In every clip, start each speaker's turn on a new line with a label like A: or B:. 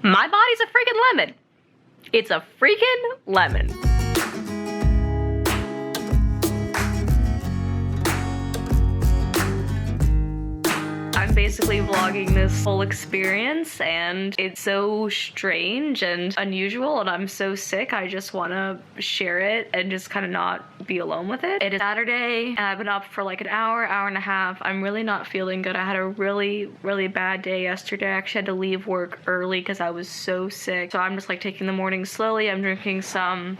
A: My body's a freaking lemon. It's a freaking lemon. I'm basically vlogging this whole experience, and it's so strange and unusual, and I'm so sick. I just want to share it and just kind of not be alone with it. It is Saturday, and I've been up for like an hour and a half. I'm really not feeling good. I had a really bad day yesterday. I actually had to leave work early because I was so sick. So I'm just like taking the morning slowly. I'm drinking some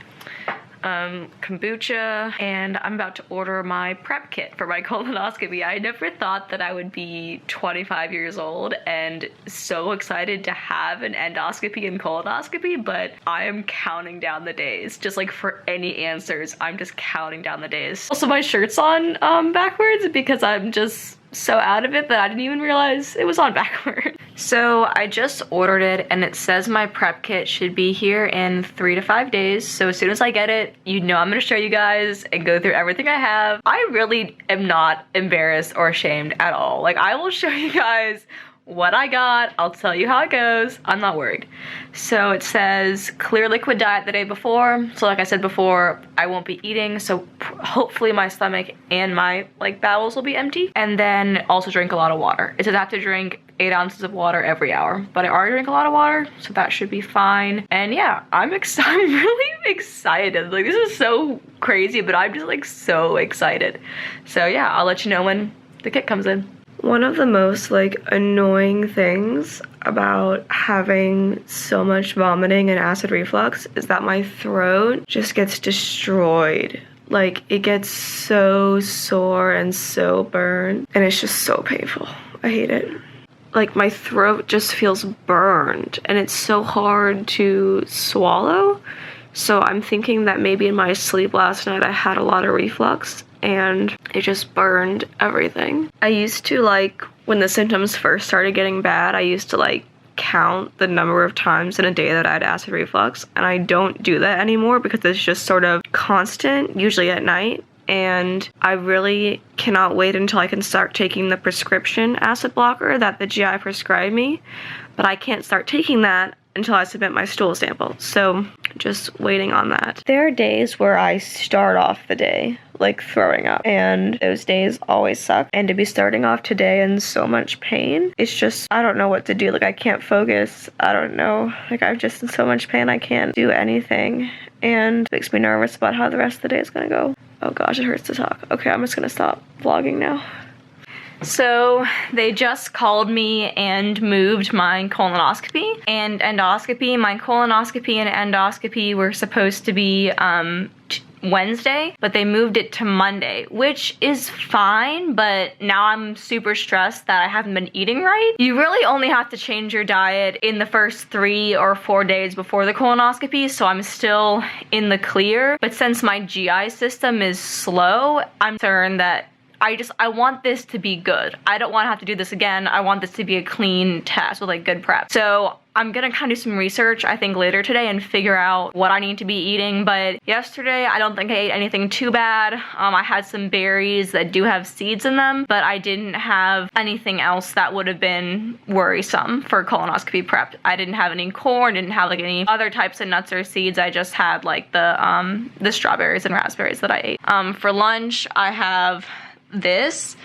A: kombucha, and I'm about to order my prep kit for my colonoscopy. I never thought that I would be 25 years old and so excited to have an endoscopy and colonoscopy, but I am counting down the days. Just like for any answers, I'm just counting down the days. Also, my shirt's on backwards because I'm just so out of it that I didn't even realize it was on backward. So I just ordered it, and it says my prep kit should be here in 3 to 5 days. So as soon as I get it, you know I'm gonna show you guys and go through everything I have. I really am not embarrassed or ashamed at all. Like, I will show you guys what I got. I'll tell you how it goes. I'm not worried. So it says clear liquid diet the day before. So like I said before, I won't be eating, so hopefully my stomach and my like bowels will be empty. And then also drink a lot of water. It says I have to drink 8 ounces of water every hour, but I already drink a lot of water, so that should be fine. And yeah, I'm really excited. Like, this is so crazy, but I'm just like so excited. So yeah, I'll let you know when the kit comes in. One of the most like annoying things about having so much vomiting and acid reflux is that my throat just gets destroyed. Like, it gets so sore and so burned, and it's just so painful. I hate it. Like, my throat just feels burned, and it's so hard to swallow. So I'm thinking that maybe in my sleep last night I had a lot of reflux, and it just burned everything. I used to, like, when the symptoms first started getting bad, I used to like count the number of times in a day that I had acid reflux, and I don't do that anymore because it's just sort of constant, usually at night. And I really cannot wait until I can start taking the prescription acid blocker that the GI prescribed me, but I can't start taking that until I submit my stool sample. So just waiting on that. There are days where I start off the day like throwing up, and those days always suck. And to be starting off today in so much pain, it's just, I don't know what to do. Like, I can't focus. I don't know. Like, I'm just in so much pain, I can't do anything. And it makes me nervous about how the rest of the day is gonna go. Oh gosh, it hurts to talk. Okay, I'm just gonna stop vlogging now. So they just called me and moved my colonoscopy and endoscopy. My colonoscopy and endoscopy were supposed to be Wednesday, but they moved it to Monday, which is fine, but now I'm super stressed that I haven't been eating right. You really only have to change your diet in the first 3 or 4 days before the colonoscopy, so I'm still in the clear. But since my GI system is slow, I'm concerned that I want this to be good. I don't want to have to do this again. I want this to be a clean test with like good prep. So I'm gonna kind of do some research, I think, later today and figure out what I need to be eating. But yesterday, I don't think I ate anything too bad. I had some berries that do have seeds in them, but I didn't have anything else that would have been worrisome for colonoscopy prep. I didn't have any corn, didn't have like any other types of nuts or seeds. I just had like the strawberries and raspberries that I ate. For lunch, I have this,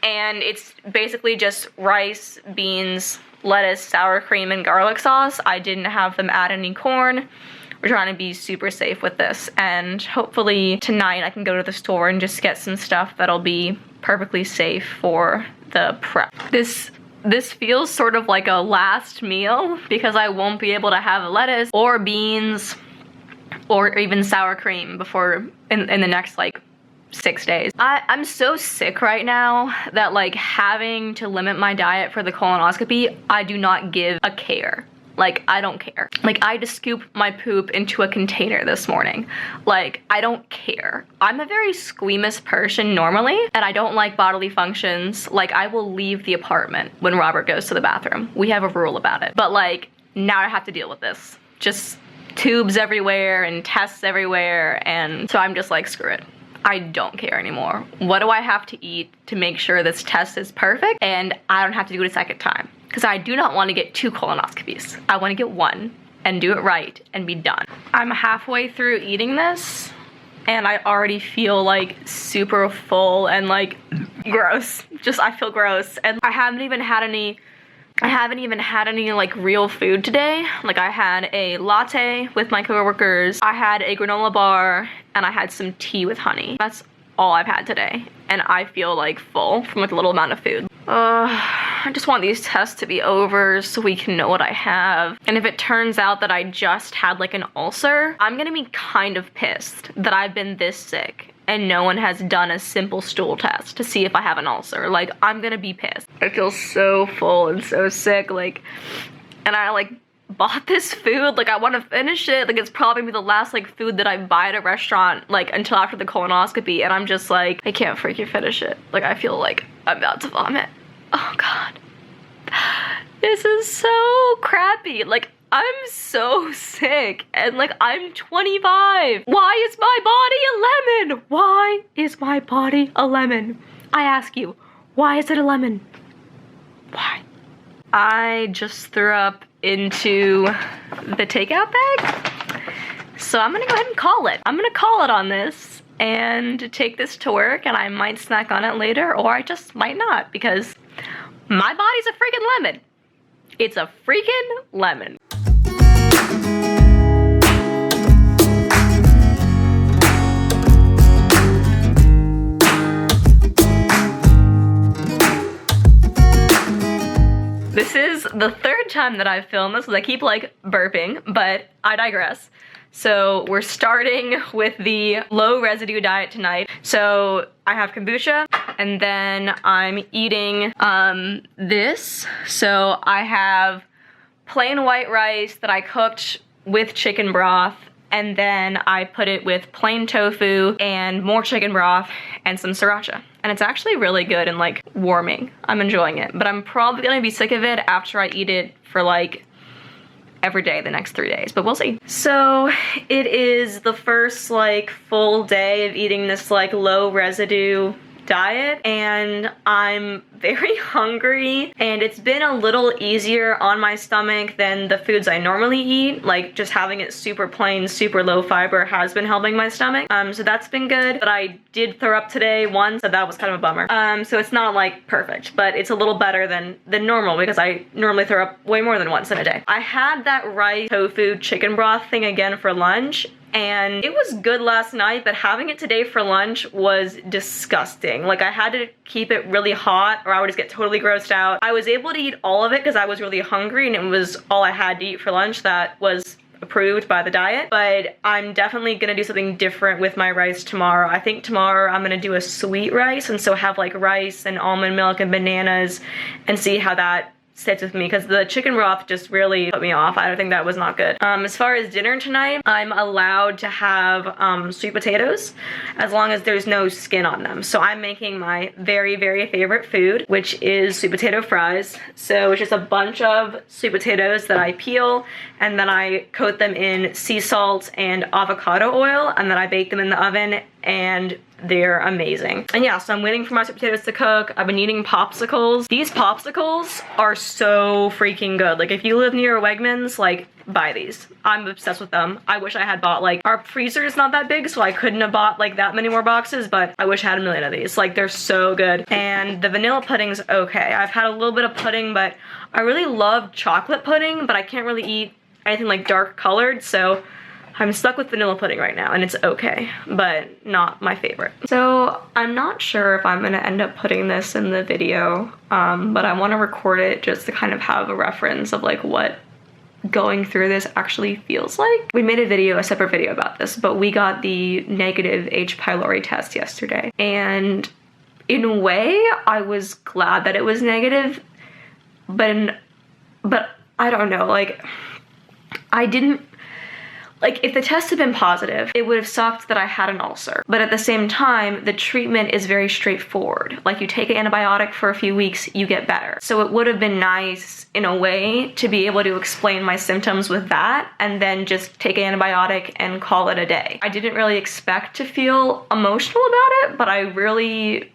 A: and it's basically just rice, beans, lettuce, sour cream, and garlic sauce. I didn't have them add any corn. We're trying to be super safe with this, and hopefully tonight I can go to the store and just get some stuff that'll be perfectly safe for the prep. This feels sort of like a last meal because I won't be able to have lettuce or beans or even sour cream before in the next like 6 days. I'm so sick right now that like having to limit my diet for the colonoscopy, I do not give a care. Like, I don't care. Like, I just scooped my poop into a container this morning. Like, I don't care. I'm a very squeamish person normally, and I don't like bodily functions. Like, I will leave the apartment when Robert goes to the bathroom. We have a rule about it. But like, now I have to deal with this. Just tubes everywhere and tests everywhere, and so I'm just like, screw it. I don't care anymore. What do I have to eat to make sure this test is perfect and I don't have to do it a second time? because I do not want to get 2 colonoscopies. I want to get 1 and do it right and be done. I'm halfway through eating this and I already feel like super full and like gross. Just, I feel gross. And I haven't even had any like real food today. Like I had a latte with my coworkers, I had a granola bar, and I had some tea with honey. That's all I've had today. And I feel like full from like a little amount of food. I just want these tests to be over so we can know what I have. And if it turns out that I just had like an ulcer, I'm gonna be kind of pissed that I've been this sick and no one has done a simple stool test to see if I have an ulcer. Like, I'm gonna be pissed. I feel so full and so sick, like, and I like bought this food, like I want to finish it, like it's probably gonna be the last like food that I buy at a restaurant like until after the colonoscopy, and I'm just like, I can't freaking finish it. Like I feel like I'm about to vomit. Oh god. This is so crappy. Like I'm so sick and like I'm 25. Why is my body a lemon? Why is my body a lemon? I ask you, why is it a lemon? Why? I just threw up into the takeout bag. So I'm gonna go ahead and call it. I'm gonna call it on this and take this to work, and I might snack on it later, or I just might not, because my body's a freaking lemon. It's a freaking lemon. This is the 3rd time that I've filmed this because I keep like burping, but I digress. So we're starting with the low residue diet tonight. So I have kombucha, and then I'm eating this. So I have plain white rice that I cooked with chicken broth, and then I put it with plain tofu and more chicken broth and some sriracha. And it's actually really good and like warming. I'm enjoying it, but I'm probably gonna be sick of it after I eat it for like every day the next 3 days, but we'll see. So it is the first like full day of eating this like low residue diet, and I'm very hungry, and it's been a little easier on my stomach than the foods I normally eat. Like just having it super plain, super low fiber has been helping my stomach. So that's been good, but I did throw up today once, so that was kind of a bummer. So it's not like perfect, but it's a little better than normal, because I normally throw up way more than once in a day. I had that rice tofu chicken broth thing again for lunch, and it was good last night, but having it today for lunch was disgusting. Like I had to keep it really hot or I would just get totally grossed out. I was able to eat all of it because I was really hungry, and it was all I had to eat for lunch that was approved by the diet. But I'm definitely gonna do something different with my rice tomorrow. I think tomorrow I'm gonna do a sweet rice, and so have like rice and almond milk and bananas and see how that sits with me, because the chicken broth just really put me off. I don't think that was not good. As far as dinner tonight, I'm allowed to have sweet potatoes as long as there's no skin on them. So I'm making my very, very favorite food, which is sweet potato fries. So it's just a bunch of sweet potatoes that I peel, and then I coat them in sea salt and avocado oil, and then I bake them in the oven, and they're amazing. And yeah, so I'm waiting for my sweet potatoes to cook. I've been eating popsicles. These popsicles are so freaking good. Like if you live near Wegmans, like buy these. I'm obsessed with them. I wish I had bought, like, our freezer is not that big, so I couldn't have bought like that many more boxes, but I wish I had a million of these. Like they're so good. And the vanilla pudding's okay. I've had a little bit of pudding, but I really love chocolate pudding, but I can't really eat anything like dark colored, so I'm stuck with vanilla pudding right now, and it's okay, but not my favorite. So I'm not sure if I'm gonna end up putting this in the video, but I wanna record it just to kind of have a reference of like what going through this actually feels like. We made a separate video about this, but we got the negative H. pylori test yesterday, and in a way, I was glad that it was negative, but I don't know, like, I didn't, like, if the test had been positive, it would have sucked that I had an ulcer. But at the same time, the treatment is very straightforward. Like, you take an antibiotic for a few weeks, you get better. So it would have been nice, in a way, to be able to explain my symptoms with that, and then just take an antibiotic and call it a day. I didn't really expect to feel emotional about it, but I really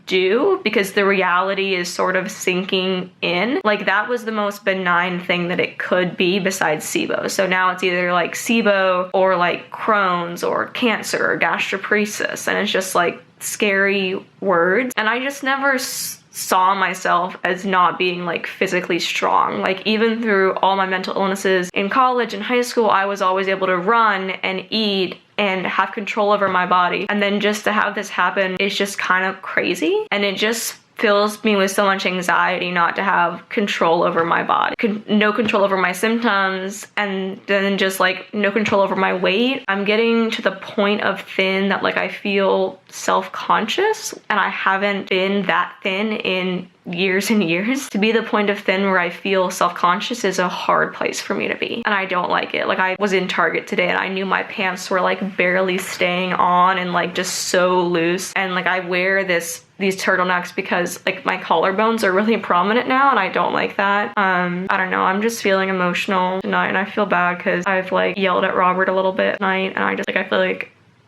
A: do because the reality is sort of sinking in. Like, that was the most benign thing that it could be besides SIBO. So now it's either like SIBO or like Crohn's or cancer or gastroparesis, and it's just like scary words. And I just never saw myself as not being like physically strong. Like, even through all my mental illnesses in college and high school, I was always able to run and eat and have control over my body. And then just to have this happen is just kind of crazy. And it just fills me with so much anxiety not to have control over my body. No control over my symptoms, and then just like no control over my weight. I'm getting to the point of thin that like I feel self-conscious, and I haven't been that thin in years and years. To be the point of thin where I feel self-conscious is a hard place for me to be, and I don't like it. Like, I was in Target today and I knew my pants were like barely staying on and like just so loose, and like I wear these turtlenecks because like my collarbones are really prominent now, and I don't like that. I don't know, I'm just feeling emotional tonight, and I feel bad because I've like yelled at Robert a little bit tonight, and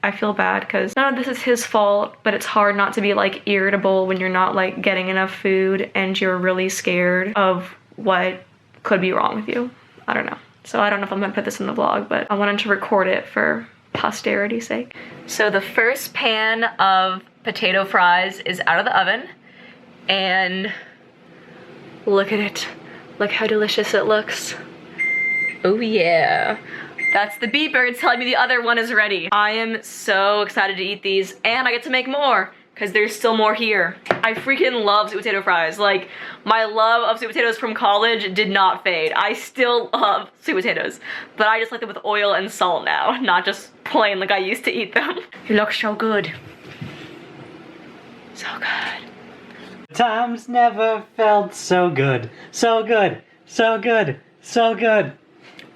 A: I feel bad because none of this is his fault, but it's hard not to be like irritable when you're not like getting enough food and you're really scared of what could be wrong with you. I don't know. So I don't know if I'm gonna put this in the vlog, but I wanted to record it for posterity's sake. So the first pan of potato fries is out of the oven, and look at it. Look how delicious it looks. Oh yeah. That's the bee bird telling me the other one is ready. I am so excited to eat these, and I get to make more because there's still more here. I freaking love sweet potato fries. Like, my love of sweet potatoes from college did not fade. I still love sweet potatoes, but I just like them with oil and salt now, not just plain like I used to eat them. It looks so good. So good.
B: Times never felt so good. So good. So good. So good.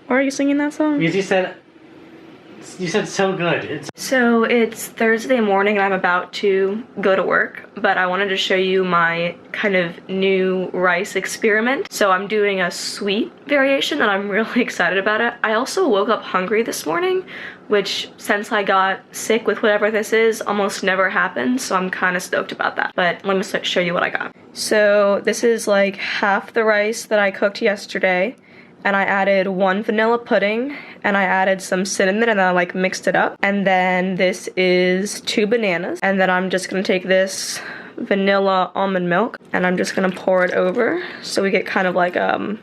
A: Why are you singing that song?
B: Because you said so good.
A: So it's Thursday morning and I'm about to go to work, but I wanted to show you my kind of new rice experiment. So I'm doing a sweet variation and I'm really excited about it. I also woke up hungry this morning, which since I got sick with whatever this is, almost never happens. So I'm kind of stoked about that. But let me show you what I got. So this is like half the rice that I cooked yesterday. And I added 1 vanilla pudding, and I added some cinnamon, and then I like mixed it up. And then this is 2 bananas, and then I'm just gonna take this vanilla almond milk, and I'm just gonna pour it over, so we get kind of like a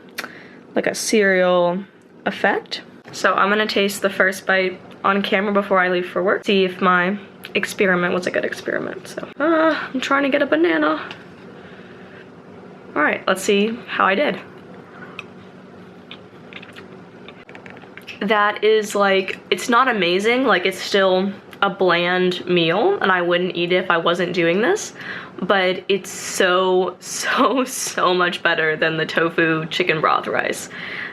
A: cereal effect. So I'm gonna taste the first bite on camera before I leave for work, see if my experiment was a good experiment. So I'm trying to get a banana. All right, let's see how I did. That is like, it's not amazing, like it's still a bland meal and I wouldn't eat it if I wasn't doing this, but it's so much better than the tofu chicken broth rice.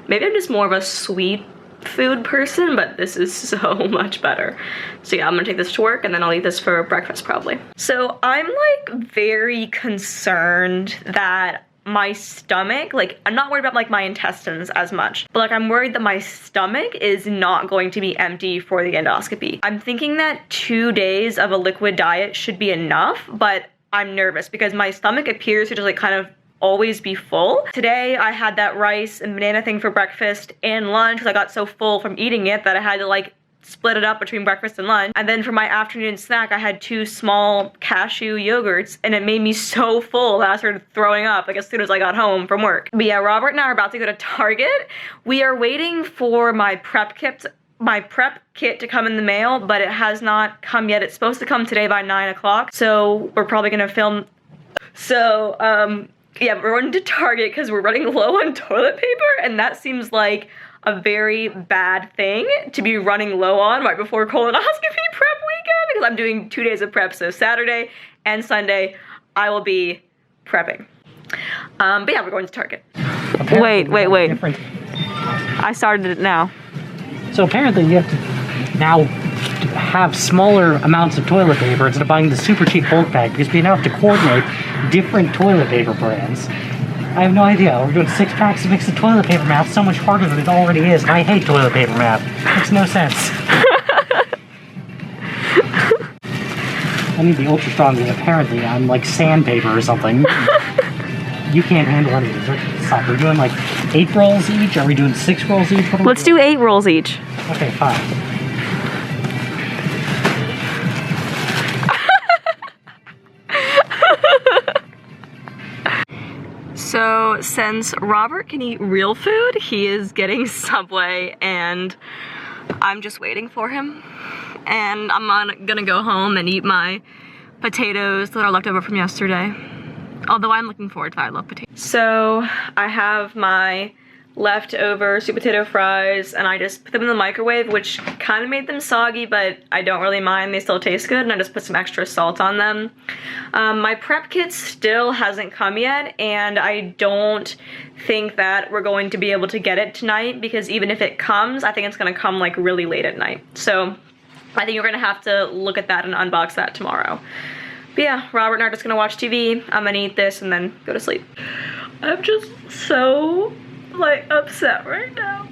A: Maybe I'm just more of a sweet food person, but this is so much better. So yeah, I'm gonna take this to work and then I'll eat this for breakfast probably. So I'm like very concerned that my stomach, like I'm not worried about like my intestines as much, but like I'm worried that my stomach is not going to be empty for the endoscopy. I'm thinking that 2 days of a liquid diet should be enough, but I'm nervous because my stomach appears to just like kind of always be full. Today I had that rice and banana thing for breakfast and lunch because I got so full from eating it that I had to like split it up between breakfast and lunch. And then for my afternoon snack, I had 2 small cashew yogurts and it made me so full that I started throwing up like as soon as I got home from work. But yeah, Robert and I are about to go to Target. We are waiting for my prep kit to come in the mail, but it has not come yet. It's supposed to come today by 9 o'clock. So we're probably gonna film. So yeah, we're going to Target because we're running low on toilet paper, and that seems like a very bad thing to be running low on right before colonoscopy prep weekend because I'm doing 2 days of prep. So Saturday and Sunday I will be prepping. But yeah, we're going to Target. Wait. I started it now.
B: So apparently you have to now have smaller amounts of toilet paper instead of buying the super cheap bulk bag because we now have to coordinate different toilet paper brands. I have no idea. We're doing 6 packs to mix the toilet paper math so much harder than it already is. And I hate toilet paper math. Makes no sense. I need the ultra strong because apparently I'm like sandpaper or something. You can't handle any of these. Stop. We're doing like 8 rolls each? Are we doing 6 rolls each?
A: Let's do 8 rolls each.
B: Okay, fine.
A: So since Robert can eat real food, he is getting Subway and I'm just waiting for him. And I'm gonna go home and eat my potatoes that are left over from yesterday. Although I'm looking forward to it, I love potatoes. So I have my leftover sweet potato fries and I just put them in the microwave, which kind of made them soggy, but I don't really mind, they still taste good, and I just put some extra salt on them. My prep kit still hasn't come yet, and I don't think that we're going to be able to get it tonight, because even if it comes, I think it's gonna come like really late at night. So I think you're gonna have to look at that and unbox that tomorrow. But yeah, Robert and I are just gonna watch TV. I'm gonna eat this and then go to sleep. I'm just so like upset right now.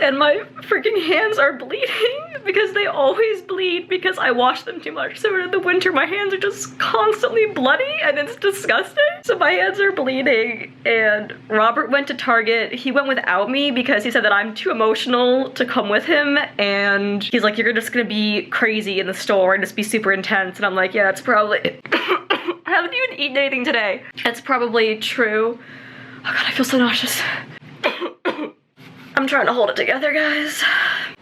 A: And my freaking hands are bleeding because they always bleed because I wash them too much. So in the winter, my hands are just constantly bloody and it's disgusting. So my hands are bleeding, and Robert went to Target. He went without me because he said that I'm too emotional to come with him. And he's like, you're just gonna be crazy in the store and just be super intense. And I'm like, yeah, that's probably, I haven't even eaten anything today. That's probably true. Oh God, I feel so nauseous. I'm trying to hold it together, guys.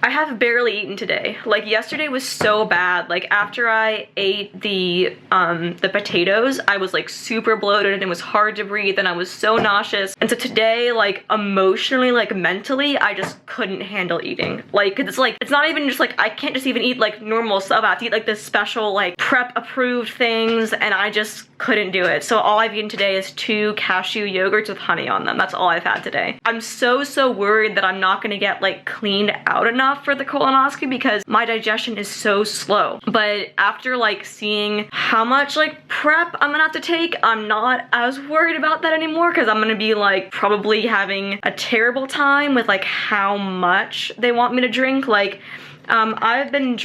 A: I have barely eaten today. Like, yesterday was so bad. Like, after I ate the potatoes, I was like super bloated and it was hard to breathe and I was so nauseous. And so today, like, emotionally, like mentally, I just couldn't handle eating. Like, 'cause it's like, it's not even just like, I can't just even eat like normal stuff. I have to eat like this special like prep approved things, and I just couldn't do it. So all I've eaten today is 2 cashew yogurts with honey on them. That's all I've had today. I'm so worried that I'm not gonna get like cleaned out enough for the colonoscopy because my digestion is so slow. But after like seeing how much like prep I'm gonna have to take, I'm not as worried about that anymore, because I'm gonna be like probably having a terrible time with like how much they want me to drink. Like I've been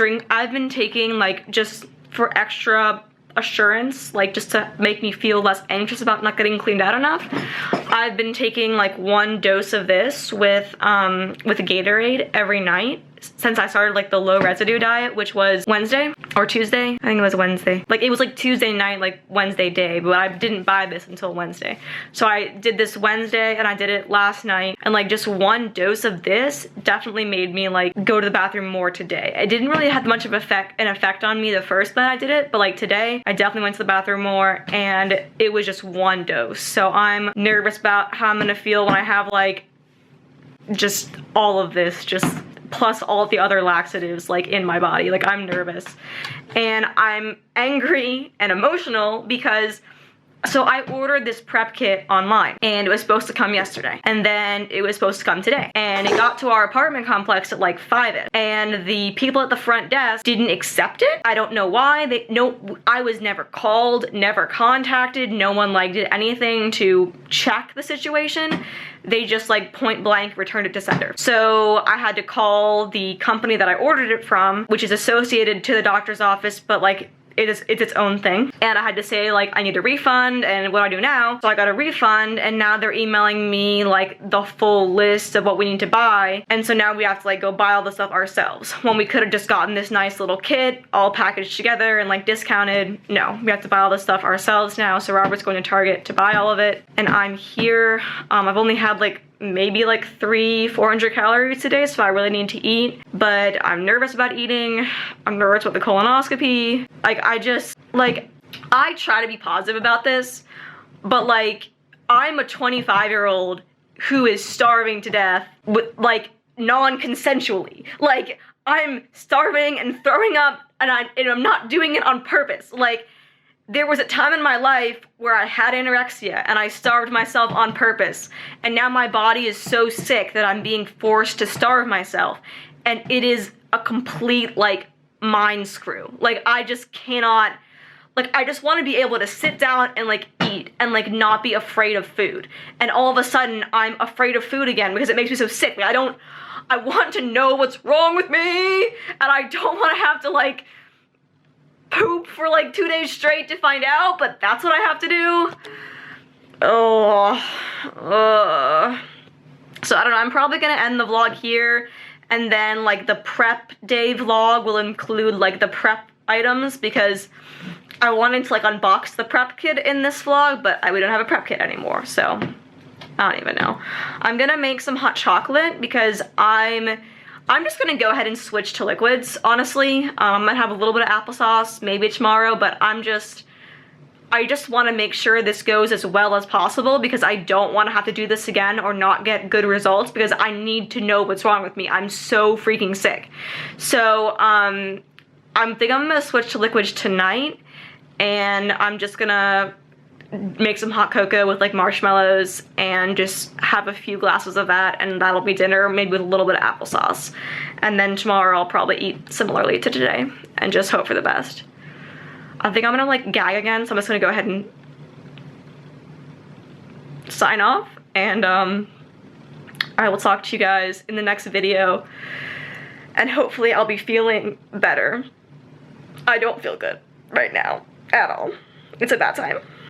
A: taking like, just for extra assurance, like just to make me feel less anxious about not getting cleaned out enough, I've been taking like 1 dose of this with Gatorade every night since I started like the low residue diet, which was Wednesday or Tuesday. I think it was Wednesday. Like, it was like Tuesday night, like Wednesday day, but I didn't buy this until Wednesday. So I did this Wednesday and I did it last night, and like just 1 dose of this definitely made me like go to the bathroom more today. It didn't really have much of an effect on me the first night I did it, but like today I definitely went to the bathroom more, and it was just 1 dose. So I'm nervous about how I'm gonna feel when I have like just all of this, just plus all the other laxatives like in my body. Like, I'm nervous and I'm angry and emotional because, so I ordered this prep kit online and it was supposed to come yesterday, and then it was supposed to come today, and it got to our apartment complex at like 5ish, and the people at the front desk didn't accept it. I don't know why. I was never called, never contacted, no one like did anything to check the situation. They just like point blank returned it to sender. So I had to call the company that I ordered it from, which is associated to the doctor's office, but like it's its own thing. And I had to say like, I need a refund, and what do I do now? So I got a refund, and now they're emailing me like the full list of what we need to buy. And so now we have to like go buy all the stuff ourselves, when we could have just gotten this nice little kit all packaged together and like discounted. No, we have to buy all this stuff ourselves now. So Robert's going to Target to buy all of it, and I'm here. I've only had like maybe like 300-400 calories today, so I really need to eat, but I'm nervous about eating. I'm nervous with the colonoscopy. Like, I try to be positive about this, but like, I'm a 25-year-old who is starving to death with like non-consensually. Like, I'm starving and throwing up, and I'm not doing it on purpose. Like, there was a time in my life where I had anorexia and I starved myself on purpose, and now my body is so sick that I'm being forced to starve myself, and it is a complete like mind screw. Like, I just cannot, like, I just want to be able to sit down and like eat and like not be afraid of food, and all of a sudden I'm afraid of food again because it makes me so sick. Like, I want to know what's wrong with me, and I don't want to have to like poop for like 2 days straight to find out, but that's what I have to do. Oh, so I don't know, I'm probably gonna end the vlog here, and then like the prep day vlog will include like the prep items, because I wanted to like unbox the prep kit in this vlog, but we don't have a prep kit anymore, so I don't even know. I'm gonna make some hot chocolate because I'm just gonna go ahead and switch to liquids, honestly. I might have a little bit of applesauce maybe tomorrow, but I just want to make sure this goes as well as possible, because I don't want to have to do this again or not get good results, because I need to know what's wrong with me. I'm so freaking sick. So I think I'm gonna switch to liquids tonight, and I'm just gonna make some hot cocoa with like marshmallows and just have a few glasses of that, and that'll be dinner, maybe with a little bit of applesauce. And then tomorrow I'll probably eat similarly to today and just hope for the best. I think I'm gonna like gag again, so I'm just gonna go ahead and sign off, and I will talk to you guys in the next video, and hopefully I'll be feeling better. I don't feel good right now at all. It's a bad time.